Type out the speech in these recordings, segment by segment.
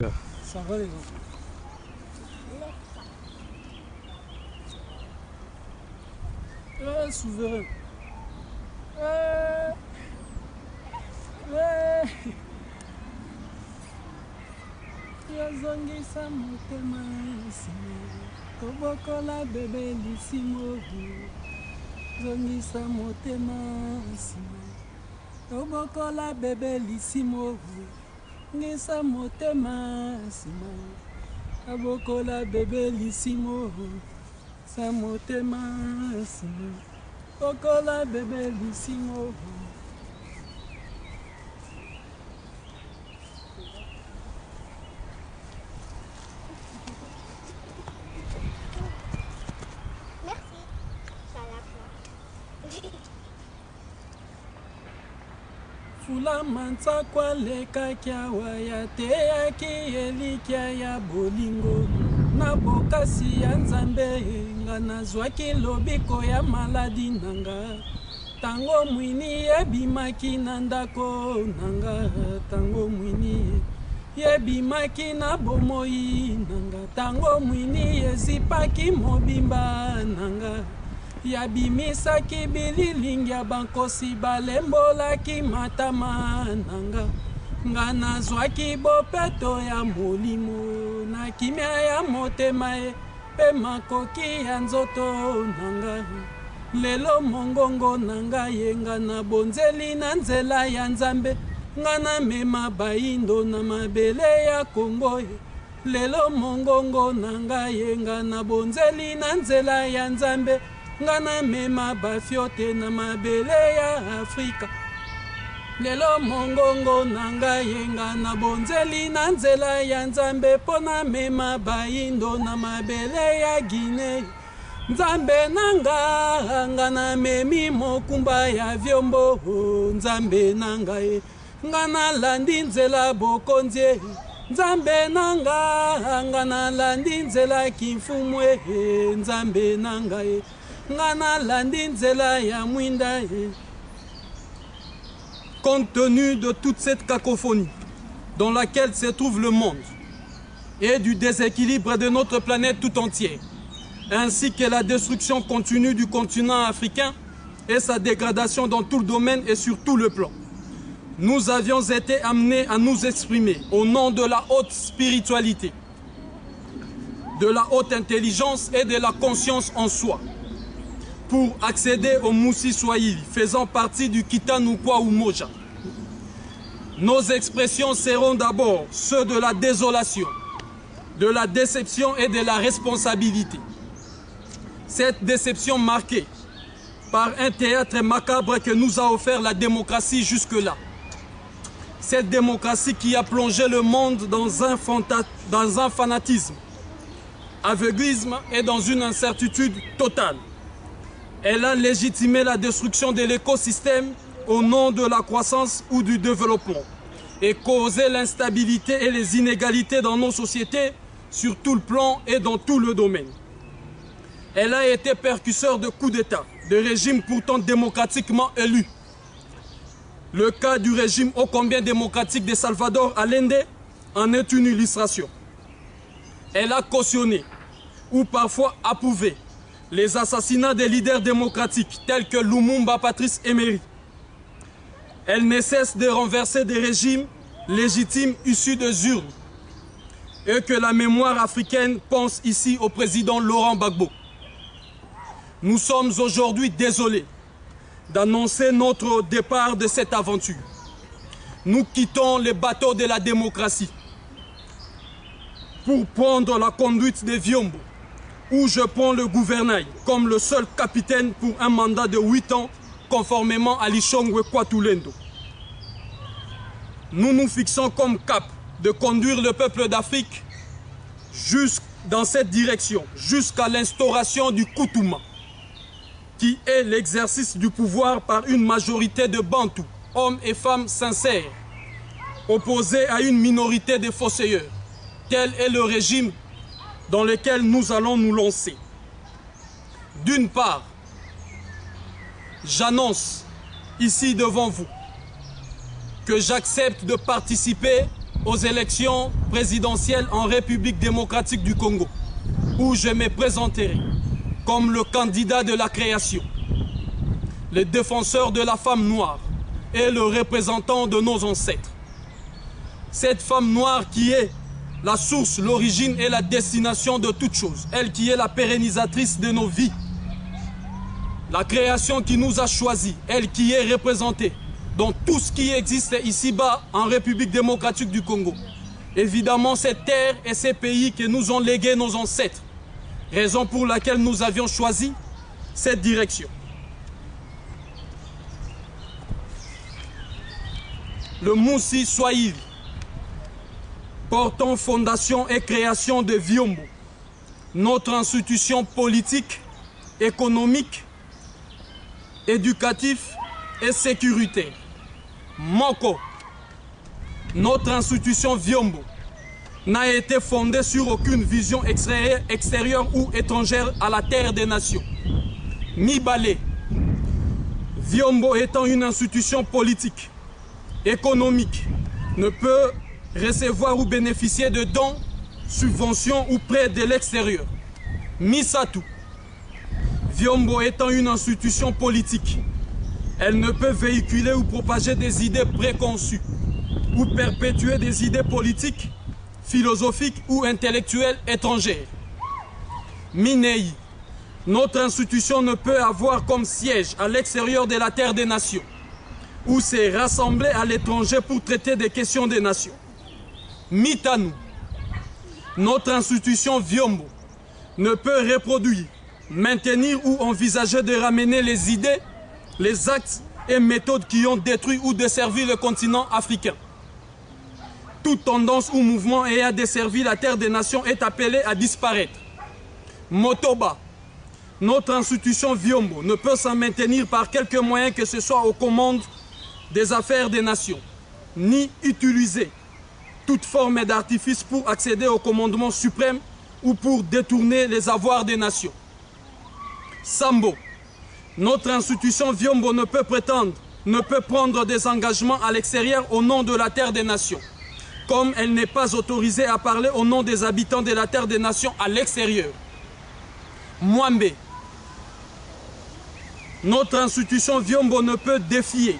Ça va les gens. Souverain. Yazongisa motema nsima kobokola bebe lisimo zongisa motema nsima kobokola bebe lisimo ngisa motema nsima kobokola bebe lisimo sa motema nsima kobokola bebe lisimo. Fula mansa kwa leka kya waya te ya ki elikia ya bolingo na bokasi ya nzambe nga nazwaki lobiko ya maladi nanga tango mwini yebimaki na ndako nanga tango mwini yebimaki na bomoi nanga tango mwini yezipaki mobimba nanga yabimisaki bililingi ya bankosi balembolaki matama nanga nga nazwaki bopeto ya molimo na kimia ya motema pe makoki ya nzoto nanga lelo mongongo nanga yenga na bonzeli na nzela ya nzambe nga na mema baindo na mabele ya Kongo lelo mongongo nanga yenga na bonzeli na nzela ya nzambe ngana mema bafiote na mabele ya Afrika lelo mongongo nanga yenga na bonzeli na nzela ya nzambe pona mema baindo na mabele ya Guinée nzambe nanga ngana memi mokumba ya vyombo nzambe nanga ngana landi nzela bokonzie nzambe nanga ngana landi nzela kimfumwe nzambe nanga Compte tenu de toute cette cacophonie dans laquelle se trouve le monde et du déséquilibre de notre planète tout entière, ainsi que la destruction continue du continent africain et sa dégradation dans tout le domaine et sur tout le plan, nous avions été amenés à nous exprimer au nom de la haute spiritualité, de la haute intelligence et de la conscience en soi, pour accéder au Moussi Swahili, faisant partie du Kitanukwa ou Moja. Nos expressions seront d'abord ceux de la désolation, de la déception et de la responsabilité. Cette déception marquée par un théâtre macabre que nous a offert la démocratie jusque-là. Cette démocratie qui a plongé le monde dans un fanatisme, aveuglisme et dans une incertitude totale. Elle a légitimé la destruction de l'écosystème au nom de la croissance ou du développement et causé l'instabilité et les inégalités dans nos sociétés sur tout le plan et dans tout le domaine. Elle a été précurseur de coups d'État, de régimes pourtant démocratiquement élus. Le cas du régime ô combien démocratique de Salvador Allende en est une illustration. Elle a cautionné ou parfois approuvé les assassinats des leaders démocratiques tels que Lumumba Patrice Emery. Elle ne cesse de renverser des régimes légitimes issus des urnes et que la mémoire africaine pense ici au président Laurent Gbagbo. Nous sommes aujourd'hui désolés d'annoncer notre départ de cette aventure. Nous quittons le bateau de la démocratie pour prendre la conduite de Viombo, où je prends le gouvernail comme le seul capitaine pour un mandat de 8 ans, conformément à l'Ishongwe Kwatulendo. Nous nous fixons comme cap de conduire le peuple d'Afrique dans cette direction, jusqu'à l'instauration du Koutouma, qui est l'exercice du pouvoir par une majorité de Bantous, hommes et femmes sincères, opposés à une minorité de fossoyeurs. Tel est le régime dans lequel nous allons nous lancer. D'une part, j'annonce ici devant vous que j'accepte de participer aux élections présidentielles en République démocratique du Congo, où je me présenterai comme le candidat de la création, le défenseur de la femme noire et le représentant de nos ancêtres. Cette femme noire qui est la source, l'origine et la destination de toutes choses, elle qui est la pérennisatrice de nos vies, la création qui nous a choisis, elle qui est représentée dans tout ce qui existe ici-bas en République démocratique du Congo. Évidemment, cette terre et ces pays que nous ont légués nos ancêtres, raison pour laquelle nous avions choisi cette direction. Le Moussi Swahili, portant fondation et création de Vyombo, notre institution politique, économique, éducatif et sécuritaire. Moko, notre institution Vyombo, n'a été fondée sur aucune vision extérieure ou étrangère à la terre des nations. Mibale, Vyombo étant une institution politique, économique, ne peut recevoir ou bénéficier de dons, subventions ou prêts de l'extérieur. Misatu, Vyombo étant une institution politique, elle ne peut véhiculer ou propager des idées préconçues ou perpétuer des idées politiques, philosophiques ou intellectuelles étrangères. Minei, notre institution ne peut avoir comme siège à l'extérieur de la terre des nations, ou se rassembler à l'étranger pour traiter des questions des nations. Mitanu, notre institution Vyombo, ne peut reproduire, maintenir ou envisager de ramener les idées, les actes et méthodes qui ont détruit ou desservi le continent africain. Toute tendance ou mouvement ayant desservi la terre des nations est appelée à disparaître. Motoba, notre institution Vyombo, ne peut s'en maintenir par quelque moyen que ce soit aux commandes des affaires des nations, ni utiliser toute forme d'artifice pour accéder au commandement suprême ou pour détourner les avoirs des nations. Sambo, notre institution Vyombo ne peut prétendre, ne peut prendre des engagements à l'extérieur au nom de la terre des nations, comme elle n'est pas autorisée à parler au nom des habitants de la terre des nations à l'extérieur. Mwambe, notre institution Vyombo ne peut défier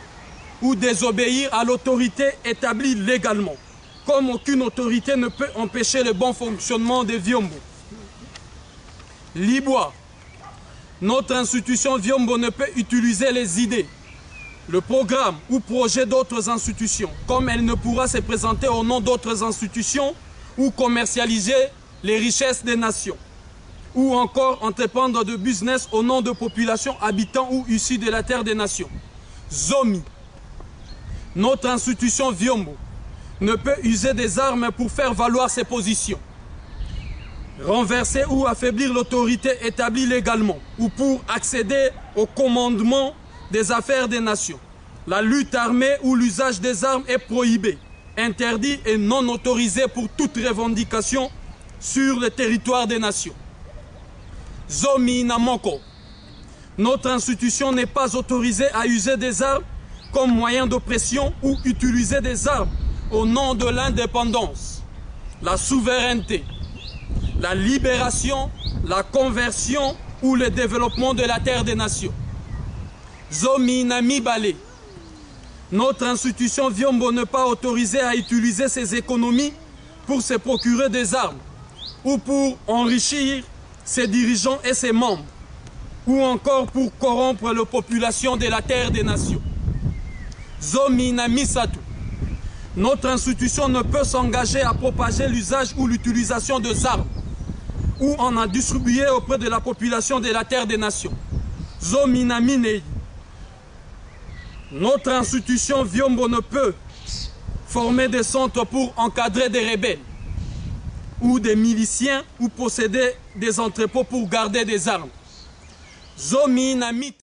ou désobéir à l'autorité établie légalement, comme aucune autorité ne peut empêcher le bon fonctionnement des Vyombo. Liboa, notre institution Vyombo ne peut utiliser les idées, le programme ou projet d'autres institutions, comme elle ne pourra se présenter au nom d'autres institutions ou commercialiser les richesses des nations, ou encore entreprendre de business au nom de populations habitant ou issues de la terre des nations. Zomi, notre institution Vyombo, ne peut user des armes pour faire valoir ses positions, renverser ou affaiblir l'autorité établie légalement ou pour accéder au commandement des affaires des nations. La lutte armée ou l'usage des armes est prohibé, interdit et non autorisé pour toute revendication sur le territoire des nations. Zomi Namoko, notre institution n'est pas autorisée à user des armes comme moyen d'oppression ou utiliser des armes au nom de l'indépendance, la souveraineté, la libération, la conversion ou le développement de la terre des nations. Zomi Namibale, notre institution Vyombo n'est pas autorisée à utiliser ses économies pour se procurer des armes ou pour enrichir ses dirigeants et ses membres ou encore pour corrompre la population de la terre des nations. Zomi Namisatu, notre institution ne peut s'engager à propager l'usage ou l'utilisation des armes ou en distribuer auprès de la population de la terre des nations. Zomi Naminei, notre institution Vyombo ne peut former des centres pour encadrer des rebelles ou des miliciens ou posséder des entrepôts pour garder des armes. Zomi Namit